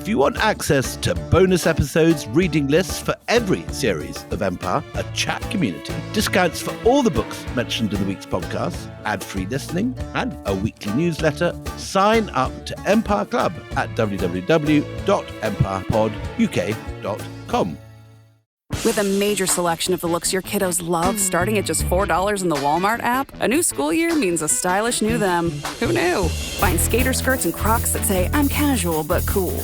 If you want access to bonus episodes, reading lists for every series of Empire, a chat community, discounts for all the books mentioned in the week's podcast, ad-free listening, and a weekly newsletter, sign up to Empire Club at www.empirepoduk.com. With a major selection of the looks your kiddos love starting at just $4 in the Walmart app, a new school year means a stylish new them. Who knew? Find skater skirts and Crocs that say, I'm casual but cool.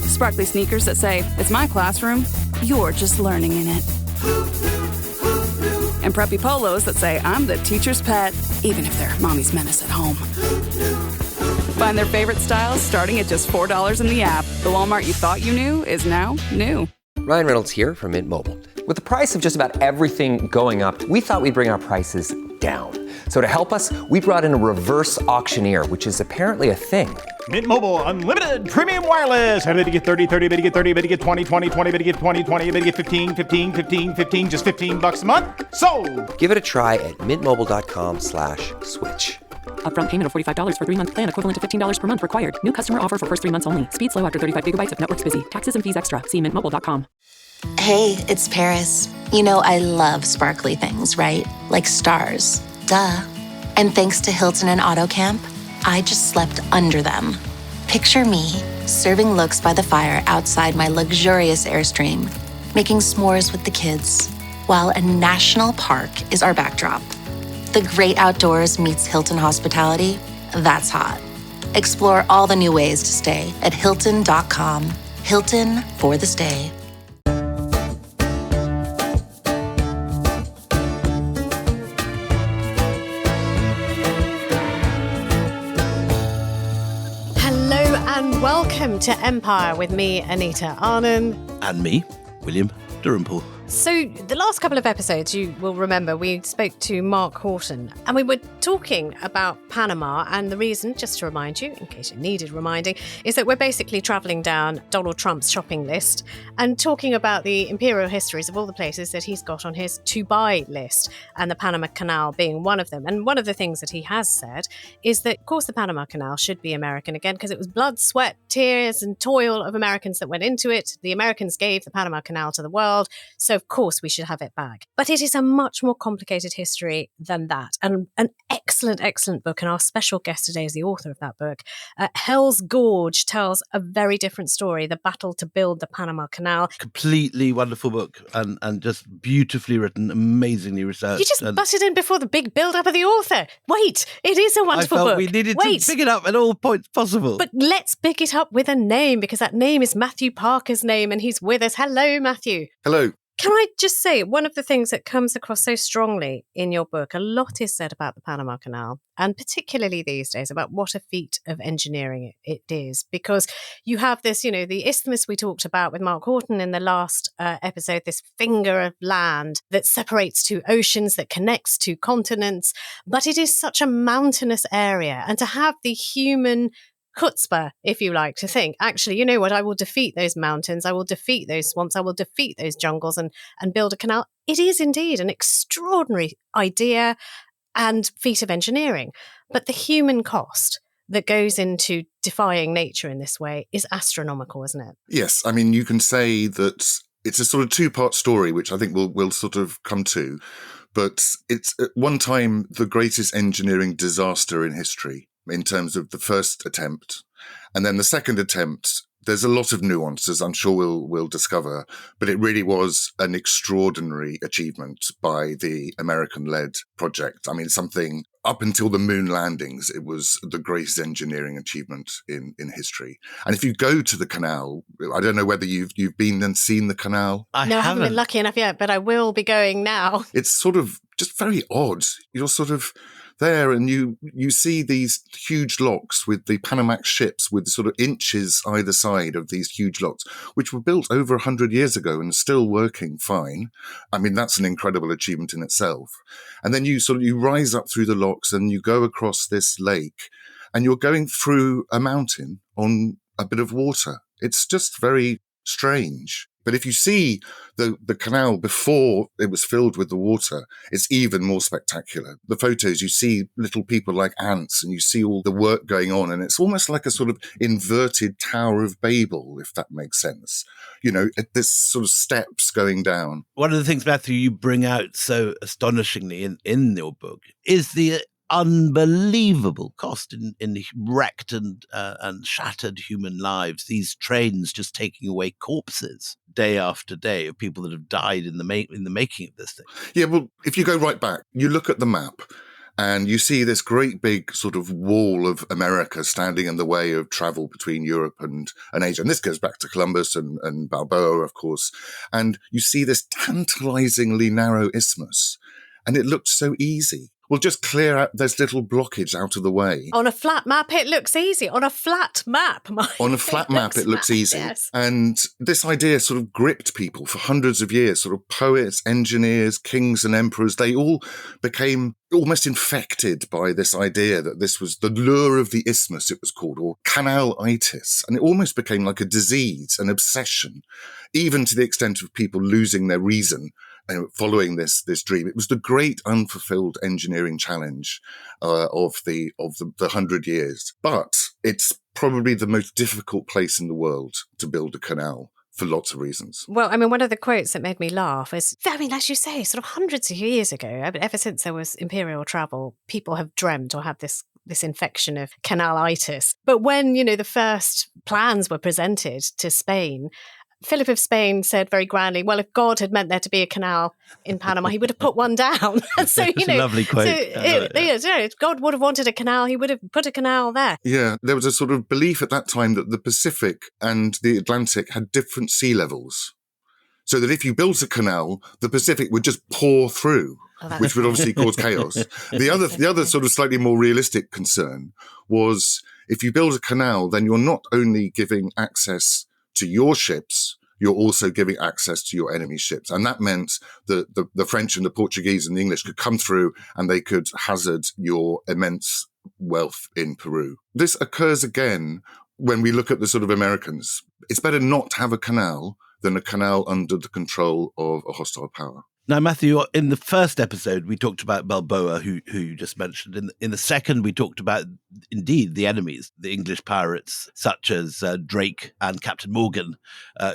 Sparkly sneakers that say, it's my classroom, you're just learning in it. And preppy polos that say, I'm the teacher's pet, even if they're mommy's menace at home. Find their favorite styles starting at just $4 in the app. The Walmart you thought you knew is now new. Ryan Reynolds here from Mint Mobile. With the price of just about everything going up, we thought we'd bring our prices down. So to help us, we brought in a reverse auctioneer, which is apparently a thing. Mint Mobile Unlimited Premium Wireless. How to get 30, 30, bit to get 30, bit to get 20, 20, 20, bit to get 20, 20, bit to get 15, 15, 15, 15, just $15 a month? Sold! Give it a try at mintmobile.com/switch. Upfront payment of $45 for 3-month plan, equivalent to $15 per month required. New customer offer for first 3 months only. Speed slow after 35 gigabytes if network's busy. Taxes and fees extra. See mintmobile.com. Hey, it's Paris. You know I love sparkly things, right? Like stars. Duh. And thanks to Hilton and AutoCamp, I just slept under them. Picture me, serving looks by the fire outside my luxurious Airstream, making s'mores with the kids, while a national park is our backdrop. The great outdoors meets Hilton hospitality. That's hot. Explore all the new ways to stay at Hilton.com. Hilton for the stay. Hello and welcome to Empire with me, Anita Arnhem. And me, William Dalrymple. So the last couple of episodes, you will remember, we spoke to Mark Horton and we were talking about Panama, and the reason, just to remind you, in case it needed reminding, is that we're basically travelling down Donald Trump's shopping list and talking about the imperial histories of all the places that he's got on his to-buy list, and the Panama Canal being one of them. And one of the things that he has said is that, of course, the Panama Canal should be American again because it was blood, sweat, tears and toil of Americans that went into it. The Americans gave the Panama Canal to the world, so of course we should have it back. But it is a much more complicated history than that. And an excellent book, and our special guest today is the author of that book. Hell's Gorge tells a very different story, the battle to build the Panama Canal. Completely wonderful book and just beautifully written, amazingly researched. You just butted in before the big build-up of the author. Wait, it is a wonderful book. We needed to pick it up at all points possible. But let's pick it up with a name, because that name is Matthew Parker's name, and he's with us. Hello, Matthew. Hello. Can I just say, one of the things that comes across so strongly in your book, a lot is said about the Panama Canal, and particularly these days about what a feat of engineering it is, because you have this, the isthmus we talked about with Mark Horton in the last episode, this finger of land that separates two oceans, that connects two continents, but it is such a mountainous area, and to have the human chutzpah, if you like, to think, actually, you know what, I will defeat those mountains, I will defeat those swamps, I will defeat those jungles and build a canal. It is indeed an extraordinary idea and feat of engineering. But the human cost that goes into defying nature in this way is astronomical, isn't it? Yes. I mean, you can say that it's a sort of two-part story, which I think we'll sort of come to. But it's at one time the greatest engineering disaster in history, in terms of the first attempt. And then the second attempt, there's a lot of nuances I'm sure we'll discover, but it really was an extraordinary achievement by the American-led project. I mean, something up until the moon landings, it was the greatest engineering achievement in history. And if you go to the canal, I don't know whether you've been and seen the canal. I haven't been lucky enough yet, but I will be going now. It's sort of just very odd. You're sort of there and you see these huge locks with the Panamax ships with sort of inches either side of these huge locks, which were built over 100 years ago and still working fine. I mean, that's an incredible achievement in itself. And then you rise up through the locks and you go across this lake and you're going through a mountain on a bit of water. It's just very strange. But if you see the canal before it was filled with the water, it's even more spectacular. The photos, you see little people like ants, and you see all the work going on, and it's almost like a sort of inverted Tower of Babel, if that makes sense. There's sort of steps going down. One of the things, Matthew, you bring out so astonishingly in your book is the unbelievable cost in wrecked and shattered human lives. These trains just taking away corpses day after day of people that have died in the making of this thing. Yeah, well, if you go right back, you look at the map and you see this great big sort of wall of America standing in the way of travel between Europe and Asia. And this goes back to Columbus and Balboa, of course. And you see this tantalizingly narrow isthmus. And it looked so easy. Well, just clear out this little blockage out of the way. On a flat map, it looks easy. On a flat map, On a flat map, it looks easy. Yes. And this idea sort of gripped people for hundreds of years. Sort of poets, engineers, kings and emperors, they all became almost infected by this idea that this was the lure of the isthmus, it was called, or canal-itis. And it almost became like a disease, an obsession, even to the extent of people losing their reason following this dream. It was the great unfulfilled engineering challenge of the 100 years. But it's probably the most difficult place in the world to build a canal for lots of reasons. Well, I mean, one of the quotes that made me laugh is, as you say, sort of hundreds of years ago, ever since there was imperial travel, people have dreamt or had this infection of canal-itis. But when, the first plans were presented to Spain, Philip of Spain said very grandly, well, if God had meant there to be a canal in Panama, he would have put one down. So, It's a lovely quote. If God would have wanted a canal, he would have put a canal there. Yeah, there was a sort of belief at that time that the Pacific and the Atlantic had different sea levels. So that if you built a canal, the Pacific would just pour through, which would obviously cause chaos. The other sort of slightly more realistic concern was if you build a canal, then you're not only giving access to your ships, you're also giving access to your enemy ships. And that meant that the French and the Portuguese and the English could come through and they could hazard your immense wealth in Peru. This occurs again when we look at the sort of Americans. It's better not to have a canal than a canal under the control of a hostile power. Now, Matthew, in the first episode, we talked about Balboa, who you just mentioned. In the second, we talked about, indeed, the enemies, the English pirates, such as Drake and Captain Morgan,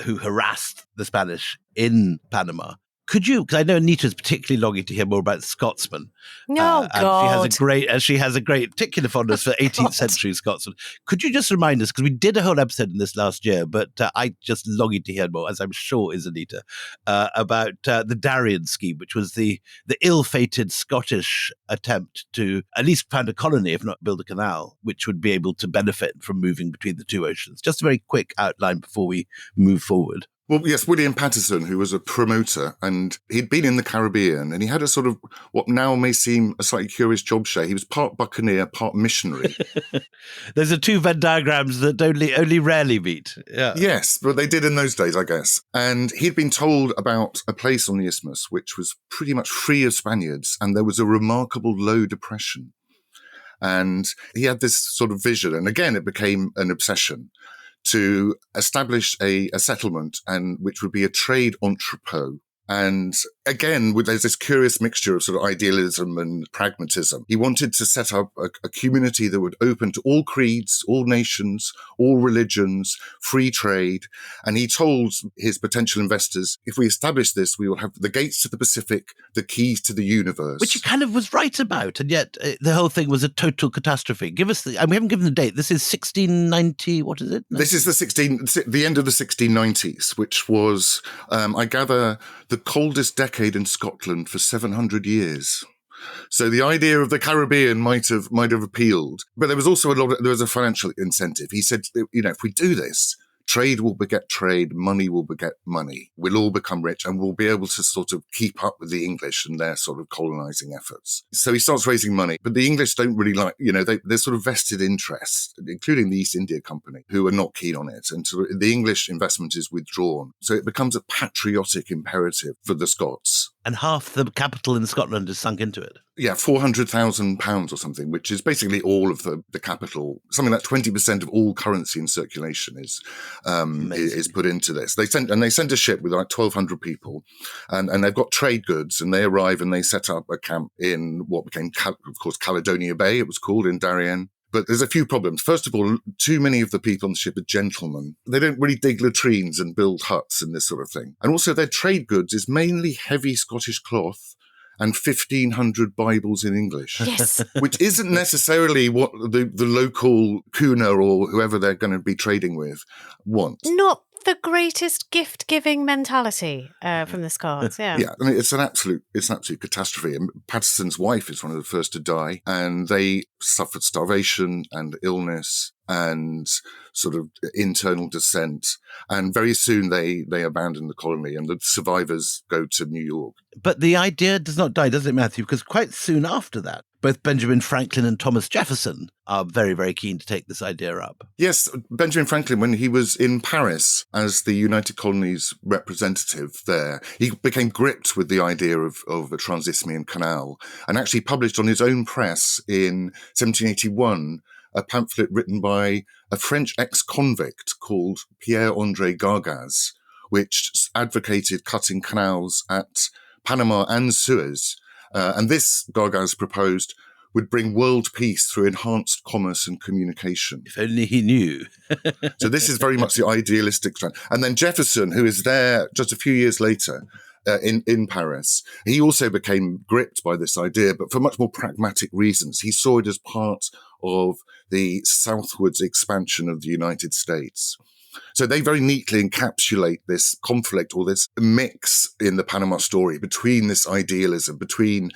who harassed the Spanish in Panama. Could you, because I know Anita's particularly longing to hear more about Scotsmen. No, God. She has a great particular fondness for 18th century Scotsmen. Could you just remind us, because we did a whole episode in this last year, but I just longing to hear more, as I'm sure is Anita, about the Darien scheme, which was the ill-fated Scottish attempt to at least found a colony, if not build a canal, which would be able to benefit from moving between the two oceans. Just a very quick outline before we move forward. Well, yes, William Patterson, who was a promoter, and he'd been in the Caribbean, and he had a sort of what now may seem a slightly curious job share. He was part buccaneer, part missionary. Those are two Venn diagrams that only rarely meet. Yeah. Yes, but they did in those days, I guess. And he'd been told about a place on the isthmus which was pretty much free of Spaniards, and there was a remarkable low depression. And he had this sort of vision, and again, it became an obsession to establish a settlement, and which would be a trade entrepot. And again, there's this curious mixture of sort of idealism and pragmatism. He wanted to set up a community that would open to all creeds, all nations, all religions, free trade. And he told his potential investors, if we establish this, we will have the gates to the Pacific, the keys to the universe. Which he kind of was right about, and yet the whole thing was a total catastrophe. Give us we haven't given the date. This is 1690, what is it? No. This is the end of the 1690s, which was, I gather, the coldest decade in Scotland for 700 years. So the idea of the Caribbean might have appealed, but there was also there was a financial incentive. He said, if we do this, trade will beget trade, money will beget money. We'll all become rich and we'll be able to sort of keep up with the English and their sort of colonizing efforts. So he starts raising money, but the English don't really like, there's sort of vested interests, including the East India Company, who are not keen on it. And so the English investment is withdrawn. So it becomes a patriotic imperative for the Scots And half the capital in Scotland is sunk into it. Yeah, £400,000 or something, which is basically all of the capital. Something like 20% of all currency in circulation is put into this. They sent a ship with like 1,200 people, and they've got trade goods, and they arrive and they set up a camp in what became, of course, Caledonia Bay. It was called, in Darien. But there's a few problems. First of all, too many of the people on the ship are gentlemen. They don't really dig latrines and build huts and this sort of thing. And also their trade goods is mainly heavy Scottish cloth and 1,500 Bibles in English. Yes. Which isn't necessarily what the local cooner or whoever they're going to be trading with want. Not the greatest gift-giving mentality from the Scots, yeah. Yeah, I mean, it's an absolute catastrophe. And Patterson's wife is one of the first to die, and they suffered starvation and illness and sort of internal dissent. And very soon they abandon the colony, and the survivors go to New York. But the idea does not die, does it, Matthew? Because quite soon after that, both Benjamin Franklin and Thomas Jefferson are very, very keen to take this idea up. Yes, Benjamin Franklin, when he was in Paris as the United Colonies representative there, he became gripped with the idea of a Trans-Isthmian Canal, and actually published on his own press in 1781 a pamphlet written by a French ex-convict called Pierre-André Gargas, which advocated cutting canals at Panama and Suez. And this, Gargas proposed, would bring world peace through enhanced commerce and communication. If only he knew. So this is very much the idealistic strand. And then Jefferson, who is there just a few years later in Paris, he also became gripped by this idea, but for much more pragmatic reasons. He saw it as part of the southwards expansion of the United States. So they very neatly encapsulate this conflict or this mix in the Panama story between this idealism, between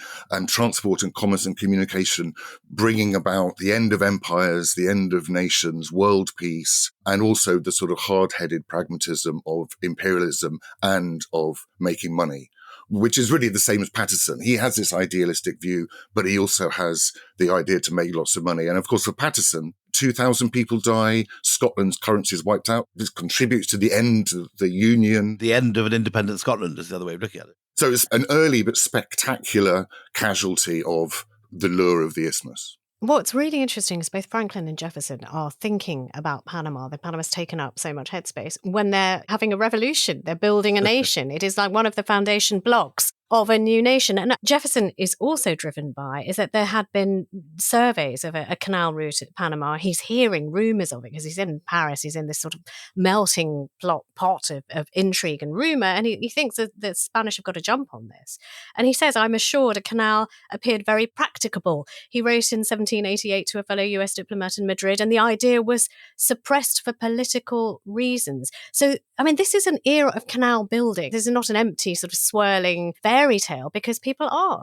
transport and commerce and communication, bringing about the end of empires, the end of nations, world peace, and also the sort of hard-headed pragmatism of imperialism and of making money, which is really the same as Patterson. He has this idealistic view, but he also has the idea to make lots of money. And of course, for Patterson, 2,000 people die, Scotland's currency is wiped out. This contributes to the end of the Union. The end of an independent Scotland is the other way of looking at it. So it's an early but spectacular casualty of the lure of the isthmus. What's really interesting is both Franklin and Jefferson are thinking about Panama. Panama's taken up so much headspace. When they're having a revolution, they're building a nation. It is like one of the foundation blocks of a new nation. And Jefferson is also driven by is that there had been surveys of a canal route at Panama. He's hearing rumours of it because he's in Paris. He's in this sort of melting pot of intrigue and rumour. And he thinks that the Spanish have got a jump on this. And he says, I'm assured a canal appeared very practicable. He wrote in 1788 to a fellow US diplomat in Madrid, and the idea was suppressed for political reasons. So, I mean, this is an era of canal building. This is not an empty sort of swirling fairy tale, because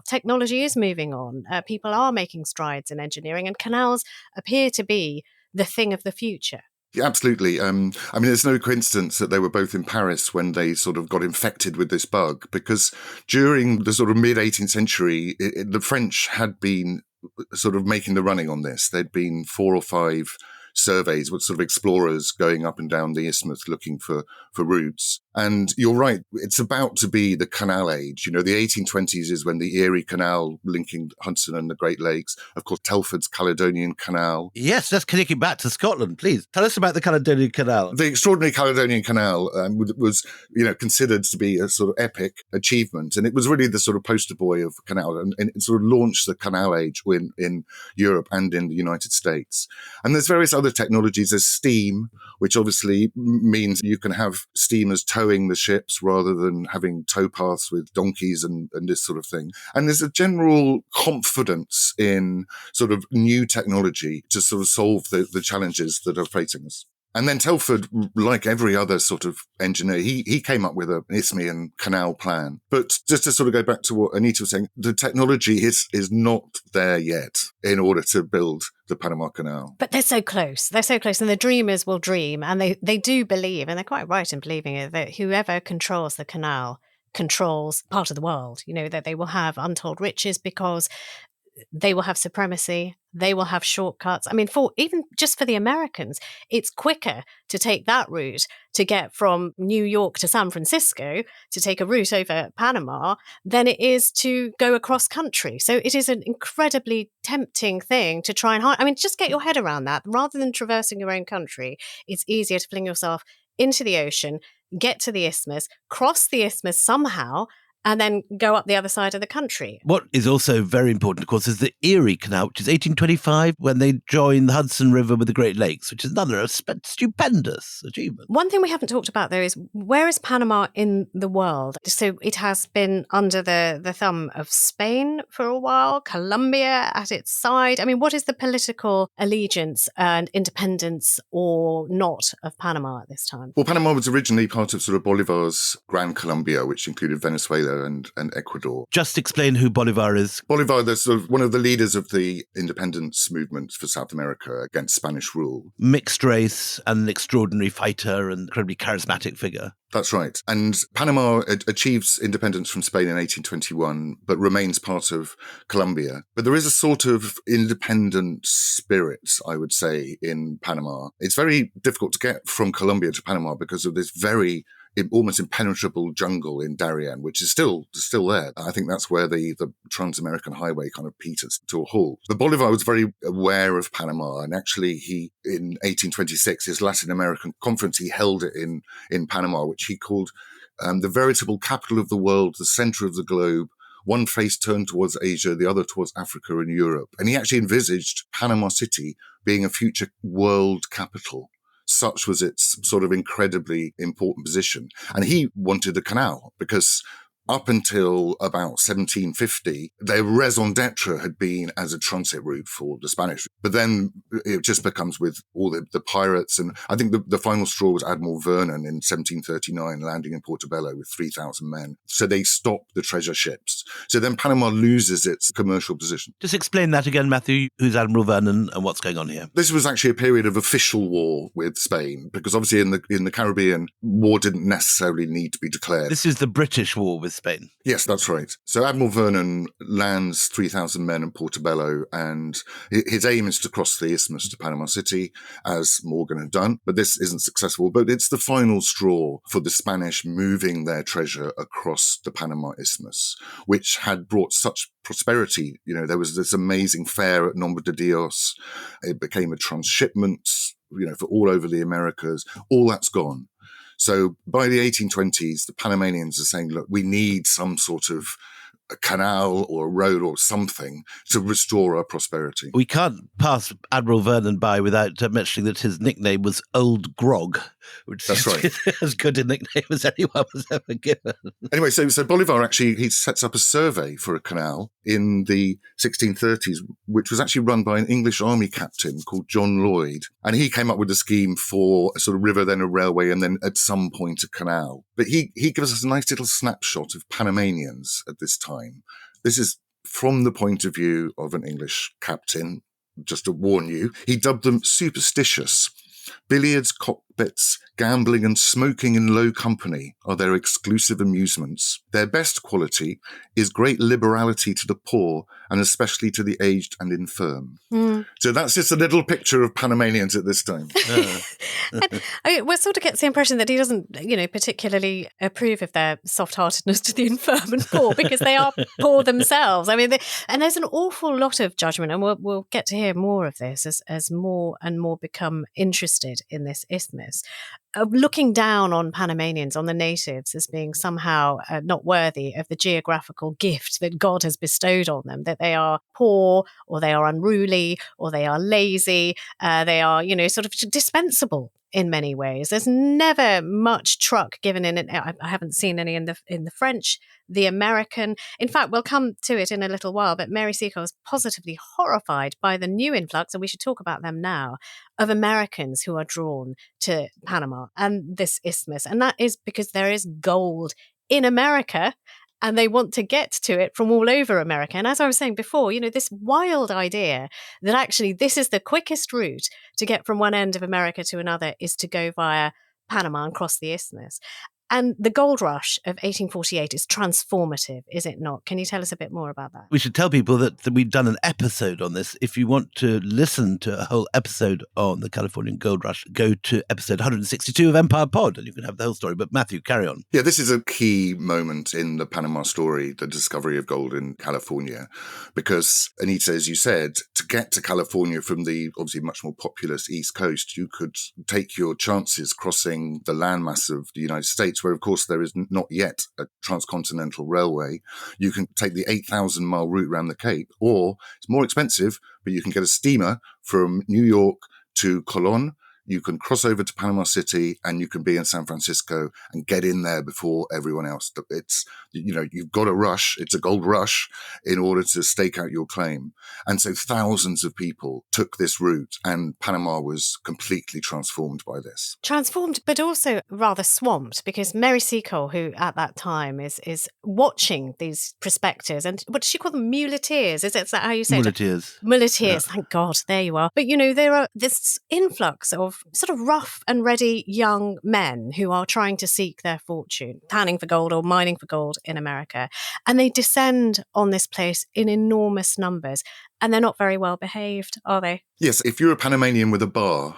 technology is moving on. People are making strides in engineering, and canals appear to be the thing of the future. Yeah, absolutely. I mean, there's no coincidence that they were both in Paris when they sort of got infected with this bug, because during the sort of mid-18th century, the French had been sort of making the running on this. There'd been 4 or 5 surveys with sort of explorers going up and down the isthmus looking for routes. And you're right, it's about to be the canal age. You know, the 1820s is when the Erie Canal linking Hudson and the Great Lakes, of course, Telford's Caledonian Canal. Yes, let's connect it back to Scotland, please. Tell us about the Caledonian Canal. The extraordinary Caledonian Canal was, considered to be a sort of epic achievement. And it was really the sort of poster boy of canal, and it sort of launched the canal age in Europe and in the United States. And there's various other technologies. There's steam, which obviously means you can have steamers towing the ships rather than having towpaths with donkeys and this sort of thing. And there's a general confidence in sort of new technology to sort of solve the challenges that are facing us. And then Telford, like every other sort of engineer, he came up with an Isthmian canal plan. But just to sort of go back to what Anita was saying, the technology is not there yet in order to build the Panama Canal. But they're so close. They're so close. And the dreamers will dream. And they do believe, and they're quite right in believing it, that whoever controls the canal controls part of the world, that they will have untold riches, because they will have supremacy. They will have shortcuts. I mean, for the Americans, it's quicker to take that route to get from New York to San Francisco, to take a route over Panama, than it is to go across country. So it is an incredibly tempting thing to try and hide. I mean, just get your head around that. Rather than traversing your own country, it's easier to fling yourself into the ocean, get to the isthmus, cross the isthmus somehow, and then go up the other side of the country. What is also very important, of course, is the Erie Canal, which is 1825, when they join the Hudson River with the Great Lakes, which is another stupendous achievement. One thing we haven't talked about, though, is where is Panama in the world? So it has been under the thumb of Spain for a while, Colombia at its side. I mean, what is the political allegiance and independence or not of Panama at this time? Well, Panama was originally part of sort of Bolivar's Gran Colombia, which included Venezuela and Ecuador. Just explain who Bolivar is. Bolivar, the sort of one of the leaders of the independence movement for South America against Spanish rule. Mixed race and an extraordinary fighter and incredibly charismatic figure. That's right. And Panama achieves independence from Spain in 1821, but remains part of Colombia. But there is a sort of independent spirit, I would say, in Panama. It's very difficult to get from Colombia to Panama because of this very almost impenetrable jungle in Darien, which is still there. I think that's where the Trans-American Highway kind of peters to a halt. But Bolivar was very aware of Panama, and actually he, in 1826, his Latin American conference, he held it in Panama, which he called the veritable capital of the world, the center of the globe, one face turned towards Asia, the other towards Africa and Europe. And he actually envisaged Panama City being a future world capital. Such was its sort of incredibly important position. And he wanted a canal because up until about 1750, their raison d'etre had been as a transit route for the Spanish. But then it just becomes with all the pirates. And I think the final straw was Admiral Vernon in 1739 landing in Portobello with 3,000 men. So they stopped the treasure ships. So then Panama loses its commercial position. Just explain that again, Matthew. Who's Admiral Vernon and what's going on here? This was actually a period of official war with Spain, because obviously in the Caribbean, war didn't necessarily need to be declared. This is the British war with Spain. Yes, that's right. So Admiral Vernon lands 3,000 men in Portobello, and his aim is to cross the isthmus to Panama City, as Morgan had done. But this isn't successful. But it's the final straw for the Spanish moving their treasure across the Panama Isthmus, which had brought such prosperity. You know, there was this amazing fair at Nombre de Dios. It became a transshipment, for all over the Americas. All that's gone. So by the 1820s, the Panamanians are saying, look, we need some sort of a canal or a road or something to restore our prosperity. We can't pass Admiral Vernon by without mentioning that his nickname was Old Grog, which That's right. is as good a nickname as anyone was ever given. Anyway, so Bolivar actually, he sets up a survey for a canal in the 1630s, which was actually run by an English army captain called John Lloyd. And he came up with a scheme for a sort of river, then a railway, and then at some point a canal. But he gives us a nice little snapshot of Panamanians at this time. This is from the point of view of an English captain, just to warn you. He dubbed them superstitious. Billiards, cockpits, gambling and smoking in low company are their exclusive amusements. Their best quality is great liberality to the poor and especially to the aged and infirm. So that's just a little picture of Panamanians at this time. We sort of get the impression that he doesn't, particularly approve of their soft-heartedness to the infirm and poor, because they are poor themselves. I mean, and there's an awful lot of judgment, and we'll get to hear more of this as more and more become interested in this isthmus, looking down on Panamanians, on the natives, as being somehow not worthy of the geographical gift that God has bestowed on them, that they are poor or they are unruly or they are lazy, they are, sort of dispensable in many ways. There's never much truck given in it. I haven't seen any in the French, the American. In fact, we'll come to it in a little while, but Mary Seacole was positively horrified by the new influx, and we should talk about them now, of Americans who are drawn to Panama and this isthmus. And that is because there is gold in America, and they want to get to it from all over America. And as I was saying before, this wild idea that actually this is the quickest route to get from one end of America to another is to go via Panama and cross the isthmus. And the gold rush of 1848 is transformative, is it not? Can you tell us a bit more about that? We should tell people that we've done an episode on this. If you want to listen to a whole episode on the Californian Gold Rush, go to episode 162 of Empire Pod and you can have the whole story. But Matthew, carry on. Yeah, this is a key moment in the Panama story, the discovery of gold in California, because Anita, as you said, to get to California from the obviously much more populous East Coast, you could take your chances crossing the landmass of the United States, where of course there is not yet a transcontinental railway. You can take the 8,000-mile route around the Cape, or it's more expensive, but you can get a steamer from New York to Colón. You can cross over to Panama City and you can be in San Francisco and get in there before everyone else. It's, you've got to rush. It's a gold rush in order to stake out your claim. And so thousands of people took this route and Panama was completely transformed by this. Transformed, but also rather swamped, because Mary Seacole, who at that time is watching these prospectors, and what does she call them? Muleteers? Is that how you say it? Muleteers, yeah. Thank God, there you are. But, there are this influx of sort of rough and ready young men who are trying to seek their fortune, panning for gold or mining for gold in America. And they descend on this place in enormous numbers. And they're not very well behaved, are they? Yes, if you're a Panamanian with a bar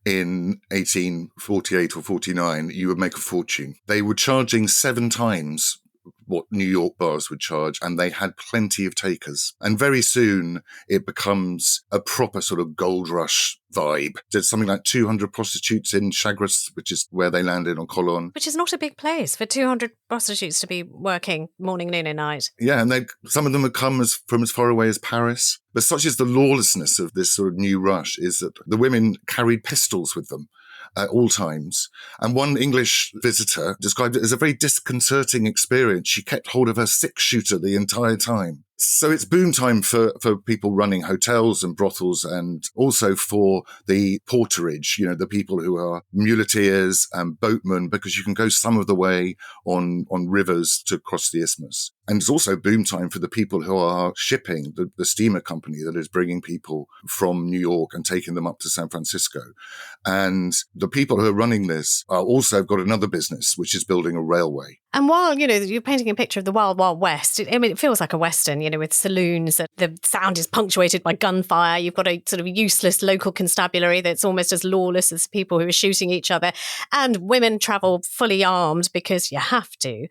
in 1848 or 49, you would make a fortune. They were charging 7 times what New York bars would charge, and they had plenty of takers. And very soon it becomes a proper sort of gold rush vibe. There's something like 200 prostitutes in Chagres, which is where they landed on Colón. Which is not a big place for 200 prostitutes to be working morning, noon and night. Yeah, and some of them had come from as far away as Paris. But such is the lawlessness of this sort of new rush is that the women carried pistols with them at all times. And one English visitor described it as a very disconcerting experience. She kept hold of her 6-shooter the entire time. So it's boom time for people running hotels and brothels, and also for the porterage, the people who are muleteers and boatmen, because you can go some of the way on rivers to cross the isthmus. And it's also boom time for the people who are shipping, the steamer company that is bringing people from New York and taking them up to San Francisco. And the people who are running this are also got another business, which is building a railway. And while, you're painting a picture of the Wild, Wild West, it feels like a Western, with saloons. The sound is punctuated by gunfire. You've got a sort of useless local constabulary that's almost as lawless as people who are shooting each other. And women travel fully armed because you have to.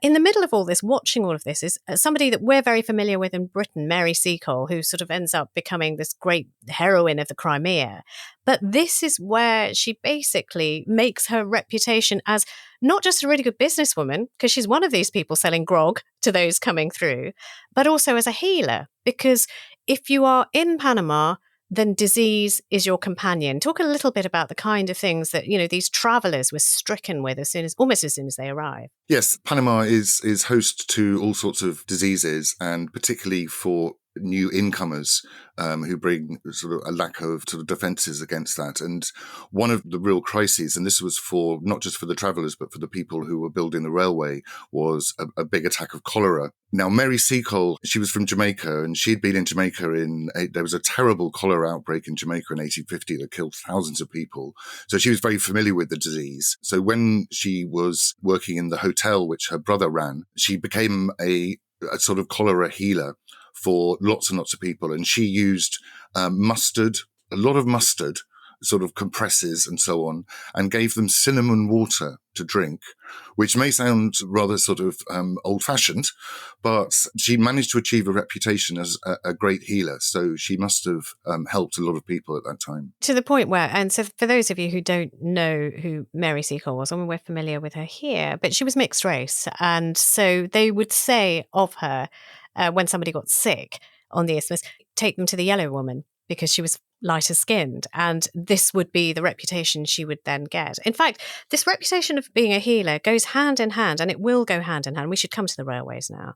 In the middle of all this, watching all of this is somebody that we're very familiar with in Britain, Mary Seacole, who sort of ends up becoming this great heroine of the Crimea. But this is where she basically makes her reputation as not just a really good businesswoman, because she's one of these people selling grog to those coming through, but also as a healer. Because if you are in Panama, then disease is your companion. Talk a little bit about the kind of things that, these travelers were stricken with almost as soon as they arrive. Yes, Panama is host to all sorts of diseases, and particularly for new incomers who bring sort of a lack of sort of defences against that. And one of the real crises, and this was for not just for the travellers but for the people who were building the railway, was a big attack of cholera. Now, Mary Seacole, she was from Jamaica, and she'd been in Jamaica there was a terrible cholera outbreak in Jamaica in 1850 that killed thousands of people. So she was very familiar with the disease. So when she was working in the hotel which her brother ran, she became a sort of cholera healer for lots and lots of people. And she used mustard, a lot of mustard, sort of compresses and so on, and gave them cinnamon water to drink, which may sound rather sort of old-fashioned, but she managed to achieve a reputation as a great healer. So she must have helped a lot of people at that time. To the point where, and so for those of you who don't know who Mary Seacole was, we're familiar with her here, but she was mixed race. And so they would say of her, when somebody got sick on the isthmus, take them to the yellow woman, because she was lighter skinned. And this would be the reputation she would then get. In fact, this reputation of being a healer goes hand in hand, and it will go hand in hand. We should come to the railways now.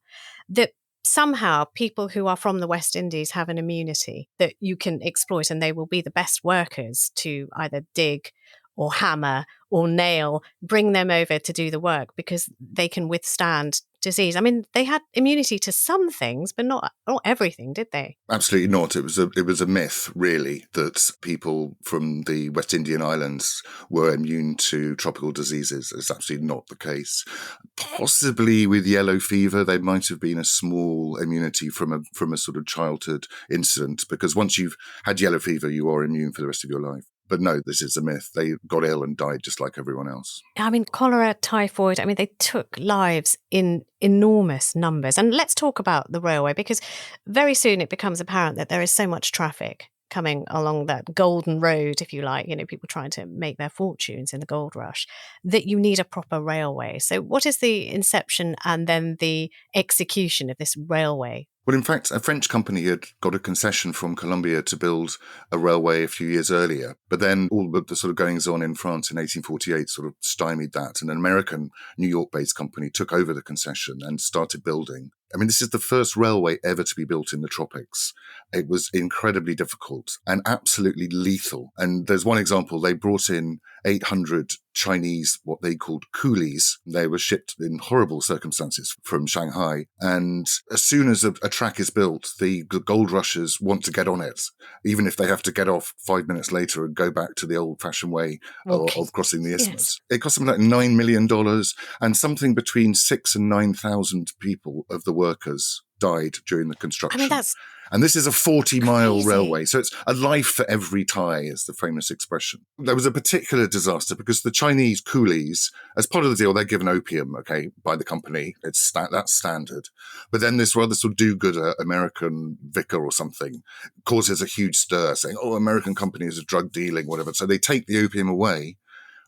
That somehow people who are from the West Indies have an immunity that you can exploit, and they will be the best workers to either dig or hammer or nail, bring them over to do the work, because they can withstand disease? I mean, they had immunity to some things, but not everything, did they? Absolutely not. It was a myth, really, that people from the West Indian Islands were immune to tropical diseases. It's absolutely not the case. Possibly with yellow fever, there might have been a small immunity from a sort of childhood incident, because once you've had yellow fever, you are immune for the rest of your life. But no, this is a myth. They got ill and died just like everyone else. I mean, cholera, typhoid, I mean, they took lives in enormous numbers. And let's talk about the railway, because very soon it becomes apparent that there is so much traffic coming along that golden road, if you like, people trying to make their fortunes in the gold rush, that you need a proper railway. So what is the inception and then the execution of this railway? Well, in fact, a French company had got a concession from Colombia to build a railway a few years earlier. But then all the sort of goings-on in France in 1848 sort of stymied that. And an American, New York-based company took over the concession and started building. I mean, this is the first railway ever to be built in the tropics. It was incredibly difficult and absolutely lethal. And there's one example. They brought in 800 Chinese, what they called coolies. They were shipped in horrible circumstances from Shanghai. And as soon as a track is built, the gold rushers want to get on it, even if they have to get off 5 minutes later and go back to the old-fashioned way of crossing the isthmus. Yes. It cost them like $9 million, and something between 6,000 and 9,000 people of the workers died during the construction. I mean, and this is a 40-mile railway, so it's a life for every tie, is the famous expression. There was a particular disaster because the Chinese coolies, as part of the deal, they're given opium, by the company. That's standard. But then this rather sort of do-gooder American vicar or something causes a huge stir, saying, American companies are drug dealing, whatever. So they take the opium away,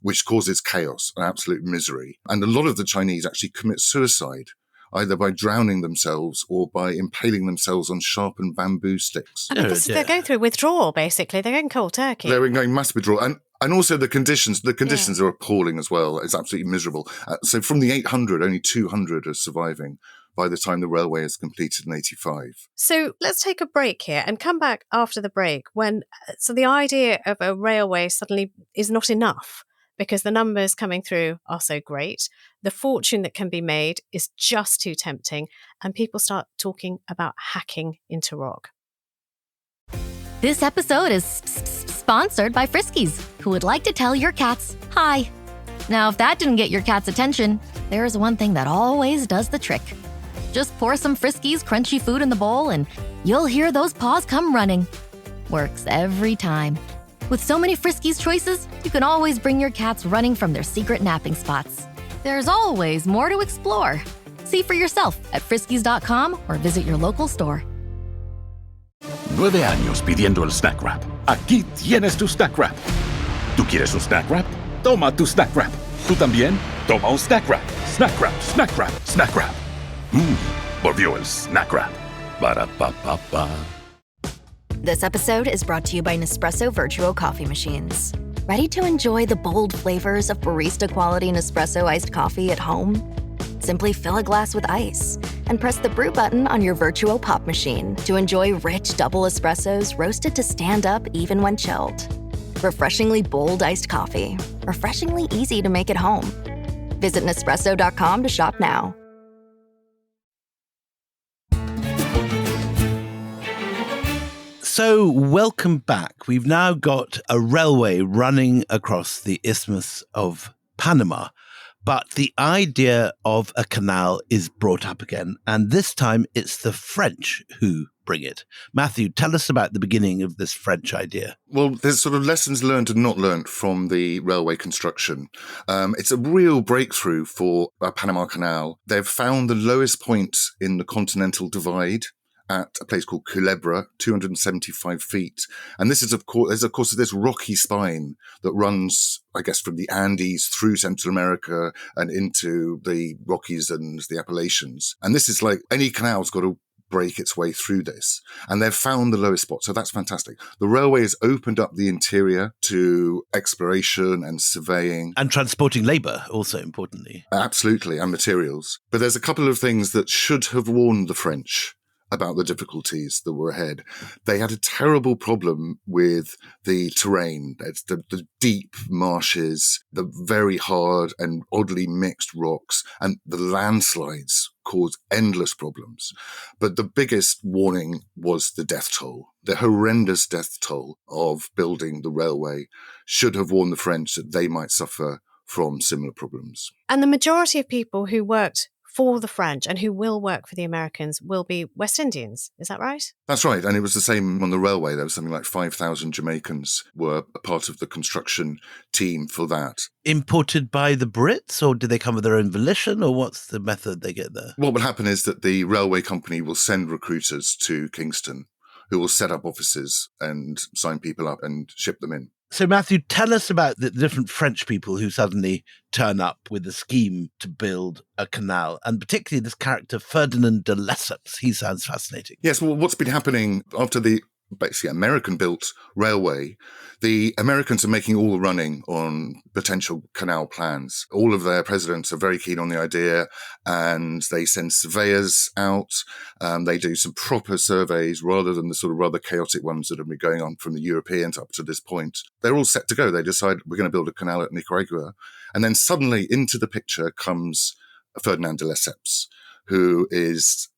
which causes chaos and absolute misery. And a lot of the Chinese actually commit suicide, either by drowning themselves or by impaling themselves on sharpened bamboo sticks. I mean, they're going through withdrawal, basically. They're going cold turkey. They're going mass withdrawal. And also the conditions are appalling as well. It's absolutely miserable. So from the 800, only 200 are surviving by the time the railway is completed in 85. So let's take a break here and come back after the break so the idea of a railway suddenly is not enough, because the numbers coming through are so great. The fortune that can be made is just too tempting, and people start talking about hacking into rock. This episode is sponsored by Friskies, who would like to tell your cats hi. Now, if that didn't get your cat's attention, there is one thing that always does the trick. Just pour some Friskies crunchy food in the bowl and you'll hear those paws come running. Works every time. With so many Friskies choices, you can always bring your cats running from their secret napping spots. There's always more to explore. See for yourself at friskies.com or visit your local store. 9 años pidiendo el Snack Wrap. Aquí tienes tu Snack Wrap. ¿Tú quieres un Snack Wrap? Toma tu Snack Wrap. ¿Tú también? Toma un Snack Wrap. Snack Wrap, Snack Wrap, Snack Wrap. Volvió el Snack Wrap. Ba-da-ba-ba-ba. This episode is brought to you by Nespresso Virtuo coffee machines. Ready to enjoy the bold flavors of barista-quality Nespresso iced coffee at home? Simply fill a glass with ice and press the brew button on your Virtuo pop machine to enjoy rich double espressos roasted to stand up even when chilled. Refreshingly bold iced coffee. Refreshingly easy to make at home. Visit Nespresso.com to shop now. So, welcome back. We've now got a railway running across the Isthmus of Panama, but the idea of a canal is brought up again, and this time it's the French who bring it. Matthew, tell us about the beginning of this French idea. Well, there's sort of lessons learned and not learned from the railway construction. It's a real breakthrough for Panama Canal. They've found the lowest point in the continental divide at a place called Culebra, 275 feet. And this is, of course, this rocky spine that runs, I guess, from the Andes through Central America and into the Rockies and the Appalachians. And this is like any canal's got to break its way through this. And they've found the lowest spot. So that's fantastic. The railway has opened up the interior to exploration and surveying. And transporting labour, also importantly. Absolutely, and materials. But there's a couple of things that should have warned the French about the difficulties that were ahead. They had a terrible problem with the terrain. It's the deep marshes, the very hard and oddly mixed rocks, and the landslides cause endless problems. But the biggest warning was the death toll. The horrendous death toll of building the railway should have warned the French that they might suffer from similar problems. And the majority of people who worked for the French and who will work for the Americans will be West Indians. Is that right? That's right. And it was the same on the railway. There was something like 5,000 Jamaicans were a part of the construction team for that. Imported by the Brits, or do they come with their own volition, or what's the method they get there? What will happen is that the railway company will send recruiters to Kingston who will set up offices and sign people up and ship them in. So, Matthew, tell us about the different French people who suddenly turn up with a scheme to build a canal, and particularly this character, Ferdinand de Lesseps. He sounds fascinating. Yes, well, what's been happening after the basically American-built railway, the Americans are making all the running on potential canal plans. All of their presidents are very keen on the idea, and they send surveyors out. They do some proper surveys rather than the sort of rather chaotic ones that have been going on from the Europeans up to this point. They're all set to go. They decide we're going to build a canal at Nicaragua. And then suddenly into the picture comes Ferdinand de Lesseps, who is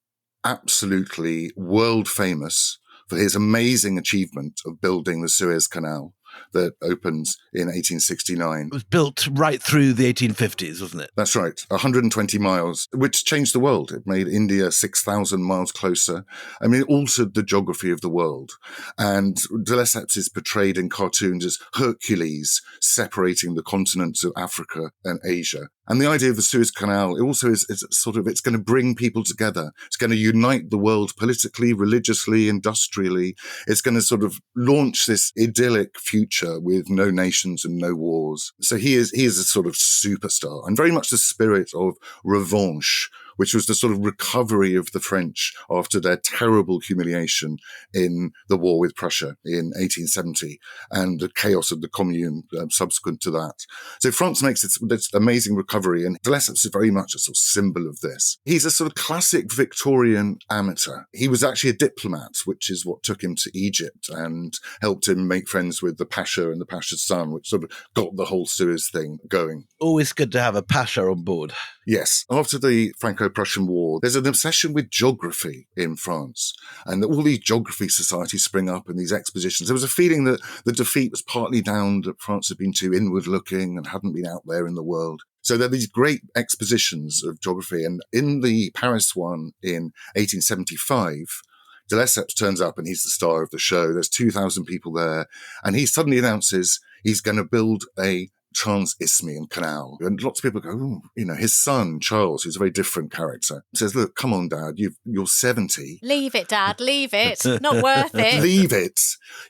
absolutely world famous for his amazing achievement of building the Suez Canal that opens in 1869. It was built right through the 1850s, wasn't it? That's right, 120 miles, which changed the world. It made India 6,000 miles closer. I mean, it altered the geography of the world. And de Lesseps is portrayed in cartoons as Hercules separating the continents of Africa and Asia. And the idea of the Suez Canal, it also is sort of, it's going to bring people together. It's going to unite the world politically, religiously, industrially. It's going to sort of launch this idyllic future with no nations and no wars. So he is a sort of superstar, and very much the spirit of revanche, which was the sort of recovery of the French after their terrible humiliation in the war with Prussia in 1870 and the chaos of the Commune subsequent to that. So France makes this amazing recovery, and de Lesseps is very much a sort of symbol of this. He's a sort of classic Victorian amateur. He was actually a diplomat, which is what took him to Egypt and helped him make friends with the Pasha and the Pasha's son, which sort of got the whole Suez thing going. Always good to have a Pasha on board. Yes. After the Franco-Prussian War, there's an obsession with geography in France, and all these geography societies spring up and these expositions. There was a feeling that the defeat was partly down that France had been too inward-looking and hadn't been out there in the world. So there are these great expositions of geography, and in the Paris one in 1875, de Lesseps turns up and he's the star of the show. There's 2,000 people there, and he suddenly announces he's going to build a trans-isthmian canal. And lots of people go, oh, his son, Charles, who's a very different character, says, look, come on, Dad, you're 70. Leave it, Dad, leave it. Not worth it. Leave it.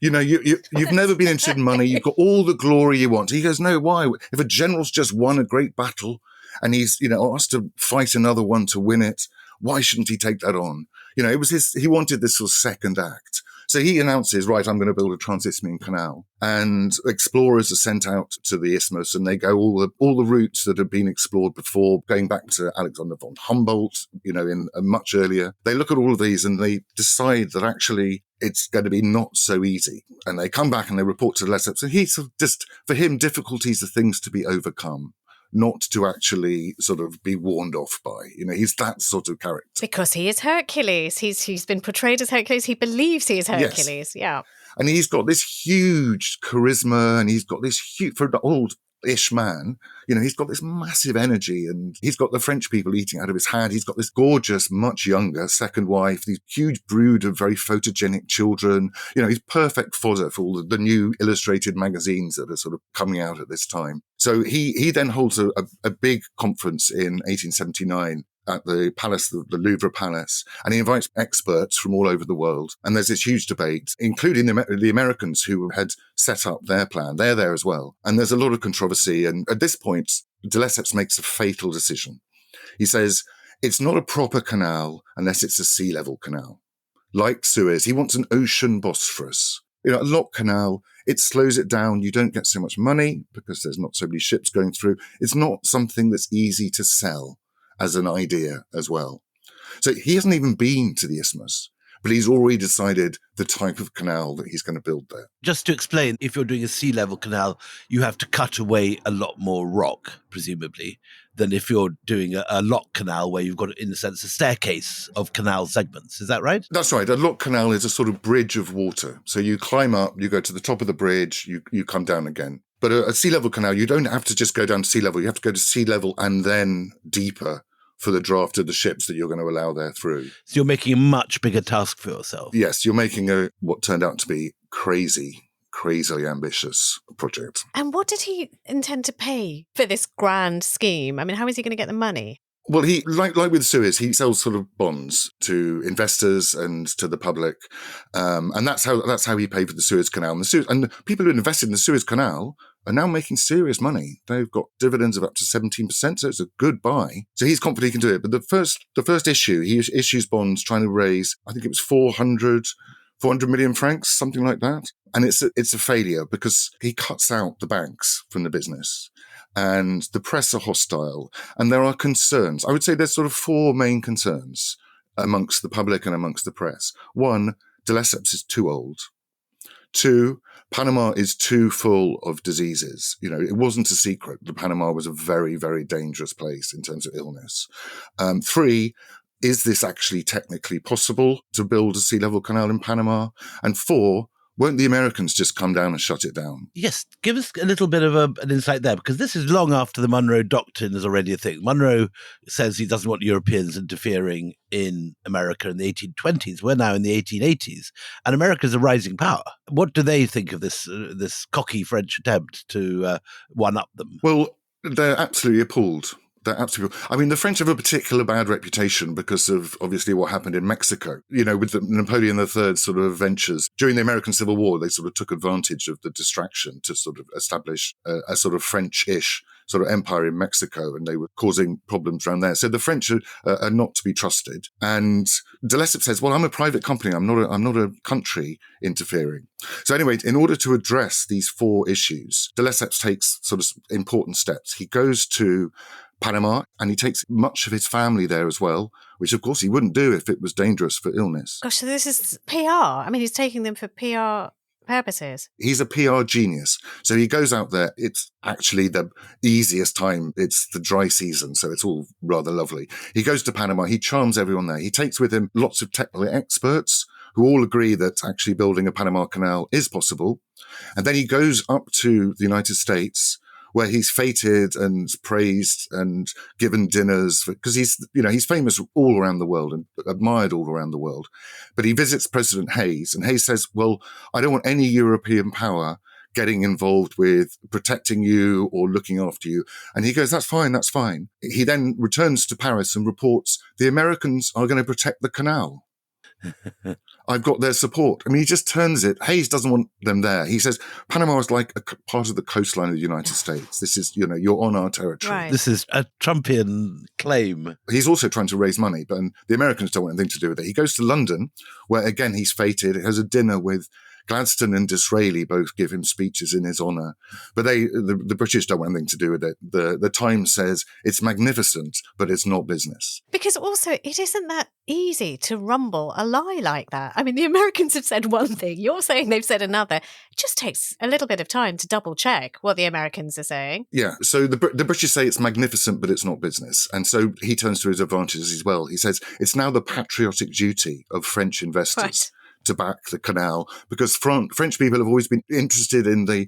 You've never been interested in money. You've got all the glory you want. He goes, no, why? If a general's just won a great battle and he's, asked to fight another one to win it, why shouldn't he take that on? It was he wanted this sort of second act. So he announces, right, I'm going to build a trans-isthmian canal. And explorers are sent out to the isthmus, and they go all the routes that had been explored before, going back to Alexander von Humboldt, in much earlier. They look at all of these and they decide that actually it's going to be not so easy. And they come back and they report to Lesseps. And he sort of just, for him, difficulties are things to be overcome, not to actually sort of be warned off by. He's that sort of character. Because he is Hercules. He's been portrayed as Hercules. He believes he is Hercules. Yes. Yeah. And he's got this huge charisma, and he's got this huge, for an old-ish man, he's got this massive energy, and he's got the French people eating out of his hand. He's got this gorgeous, much younger second wife, these huge brood of very photogenic children. He's perfect fodder for all the new illustrated magazines that are sort of coming out at this time. So he then holds a big conference in 1879 at the palace, the Louvre Palace, and he invites experts from all over the world. And there's this huge debate, including the Americans who had set up their plan. They're there as well. And there's a lot of controversy. And at this point, de Lesseps makes a fatal decision. He says, it's not a proper canal unless it's a sea level canal. Like Suez, he wants an ocean Bosphorus. A lock canal, it slows it down. You don't get so much money because there's not so many ships going through. It's not something that's easy to sell as an idea as well. So he hasn't even been to the isthmus, but he's already decided the type of canal that he's going to build there. Just to explain, if you're doing a sea level canal, you have to cut away a lot more rock, presumably, than if you're doing a lock canal where you've got, in a sense, a staircase of canal segments. Is that right? That's right. A lock canal is a sort of bridge of water. So you climb up, you go to the top of the bridge, you come down again. But a sea level canal, you don't have to just go down to sea level. You have to go to sea level and then deeper for the draft of the ships that you're going to allow there through. So you're making a much bigger task for yourself. Yes, you're making what turned out to be crazily ambitious project. And what did he intend to pay for this grand scheme? I mean, how is he going to get the money? Well, he like with Suez, he sells sort of bonds to investors and to the public, and that's how he paid for the Suez Canal. And the people who invested in the Suez Canal are now making serious money. They've got dividends of up to 17%, so it's a good buy. So he's confident he can do it. But the first issue, he issues bonds trying to raise, I think it was 400 million francs, something like that. And it's a failure because he cuts out the banks from the business. And the press are hostile. And there are concerns. I would say there's sort of four main concerns amongst the public and amongst the press. One, de Lesseps is too old. Two, Panama is too full of diseases. You know, it wasn't a secret that Panama was a very, very dangerous place in terms of illness. Three, is this actually technically possible to build a sea level canal in Panama? And four, won't the Americans just come down and shut it down? Yes, give us a little bit of an insight there, because this is long after the Monroe Doctrine is already a thing. Monroe says he doesn't want Europeans interfering in America in the 1820s. We're now in the 1880s, and America's a rising power. What do they think of this cocky French attempt to one-up them? Well, they're absolutely appalled. I mean, the French have a particular bad reputation because of obviously what happened in Mexico. You know, with the Napoleon III sort of ventures during the American Civil War, they sort of took advantage of the distraction to sort of establish a sort of French-ish sort of empire in Mexico, and they were causing problems around there. So the French are not to be trusted. And de Lesseps says, well, I'm a private company. I'm not a country interfering. So anyway, in order to address these four issues, de Lesseps takes sort of important steps. He goes to Panama, and he takes much of his family there as well, which of course he wouldn't do if it was dangerous for illness. Gosh, so this is PR. I mean, he's taking them for PR purposes. He's a PR genius. So he goes out there. It's actually the easiest time. It's the dry season, so it's all rather lovely. He goes to Panama. He charms everyone there. He takes with him lots of technical experts who all agree that actually building a Panama Canal is possible. And then he goes up to the United States, where he's feted and praised and given dinners because he's famous all around the world and admired all around the world. But he visits President Hayes, and Hayes says, well, I don't want any European power getting involved with protecting you or looking after you. And he goes, that's fine, that's fine. He then returns to Paris and reports the Americans are going to protect the canal. I've got their support. I mean, he just turns it. Hayes doesn't want them there. He says, Panama is like a part of the coastline of the United States. This is, you're on our territory. Right. This is a Trumpian claim. He's also trying to raise money, but the Americans don't want anything to do with it. He goes to London, where, again, he's feted. He has a dinner with Gladstone and Disraeli, both give him speeches in his honour. But the British don't want anything to do with it. The Times says it's magnificent, but it's not business. Because also, it isn't that easy to rumble a lie like that. I mean, the Americans have said one thing, you're saying they've said another. It just takes a little bit of time to double check what the Americans are saying. Yeah, so the British say it's magnificent, but it's not business. And so he turns to his advantages as well. He says it's now the patriotic duty of French investors. Right. To back the canal, because French people have always been interested in the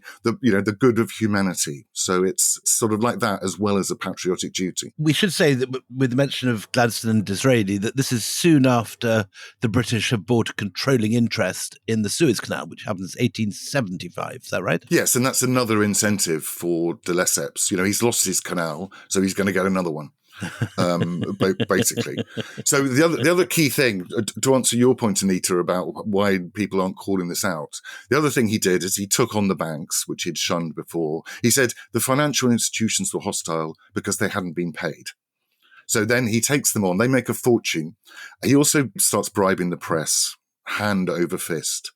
good of humanity. So it's sort of like that as well as a patriotic duty. We should say that with the mention of Gladstone and Disraeli, that this is soon after the British have bought a controlling interest in the Suez Canal, which happens 1875. Is that right? Yes, and that's another incentive for de Lesseps. He's lost his canal, so he's going to get another one. Basically. So the other key thing, to answer your point, Anita, about why people aren't calling this out, the other thing he did is he took on the banks, which he'd shunned before. He said the financial institutions were hostile because they hadn't been paid. So then he takes them on. They make a fortune. He also starts bribing the press, hand over fist.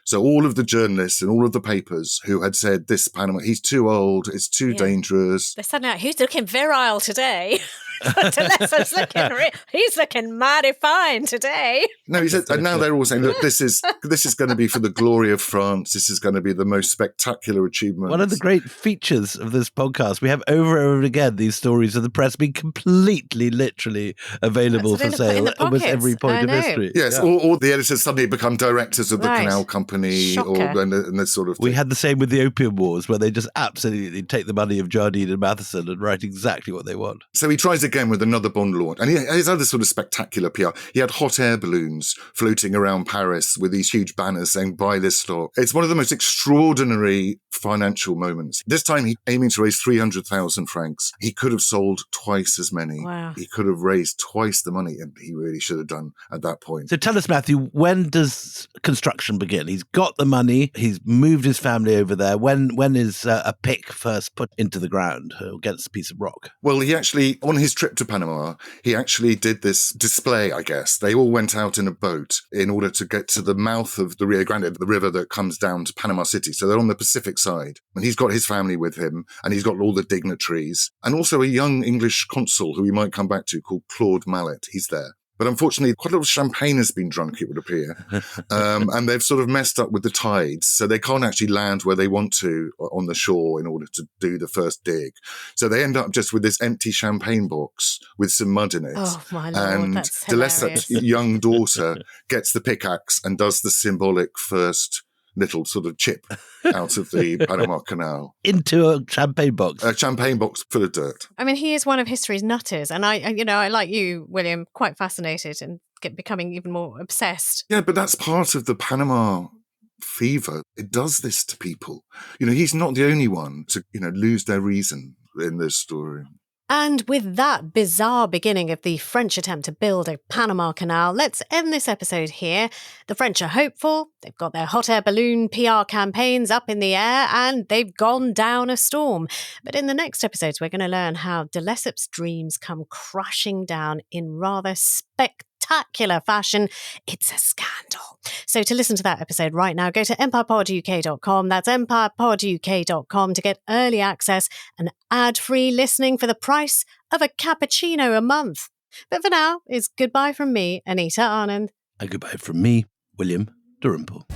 So all of the journalists and all of the papers who had said this Panama, he's too old, it's too dangerous. They're suddenly out, who's looking virile today? De Lesseps he's looking mighty fine today. No, he said, and now they're all saying, look, this is going to be for the glory of France. This is going to be the most spectacular achievement. One of the great features of this podcast, we have over and over again these stories of the press being completely, literally available for sale at almost every point of history. Yes, yeah. or the editors suddenly become directors of the canal company, and this sort of thing. We had the same with the Opium Wars, where they just absolutely take the money of Jardine and Matheson and write exactly what they want. So he tries again with another Bond launch, and he has other sort of spectacular PR. He had hot air balloons floating around Paris with these huge banners saying, buy this stock. It's one of the most extraordinary financial moments. This time he's aiming to raise 300,000 francs. He could have sold twice as many. Wow. He could have raised twice the money, and he really should have done at that point. So tell us, Matthew, when does construction begin? He's got the money. He's moved his family over there. When is a pick first put into the ground against a piece of rock? Well, he actually, on his trip to Panama, he actually did this display, I guess. They all went out in a boat in order to get to the mouth of the Rio Grande, the river that comes down to Panama City. So they're on the Pacific side. And he's got his family with him, and he's got all the dignitaries, and also a young English consul who we might come back to called Claude Mallet. He's there. But unfortunately, quite a lot of champagne has been drunk, it would appear. And they've sort of messed up with the tides. So they can't actually land where they want to on the shore in order to do the first dig. So they end up just with this empty champagne box with some mud in it. Oh, my Lord, and that's De Lesseps' young daughter gets the pickaxe and does the symbolic first little sort of chip out of the Panama Canal. Into a champagne box. A champagne box full of dirt. I mean, he is one of history's nutters. And I like you, William, quite fascinated and becoming even more obsessed. Yeah, but that's part of the Panama fever. It does this to people. He's not the only one to, lose their reason in this story. And with that bizarre beginning of the French attempt to build a Panama Canal, let's end this episode here. The French are hopeful. They've got their hot air balloon PR campaigns up in the air, and they've gone down a storm. But in the next episodes, we're going to learn how De Lesseps' dreams come crashing down in rather spectacular fashion. It's a scandal. So to listen to that episode right now, go to empirepoduk.com. That's empirepoduk.com to get early access and ad-free listening for the price of a cappuccino a month. But for now, it's goodbye from me, Anita Anand. And goodbye from me, William Dalrymple.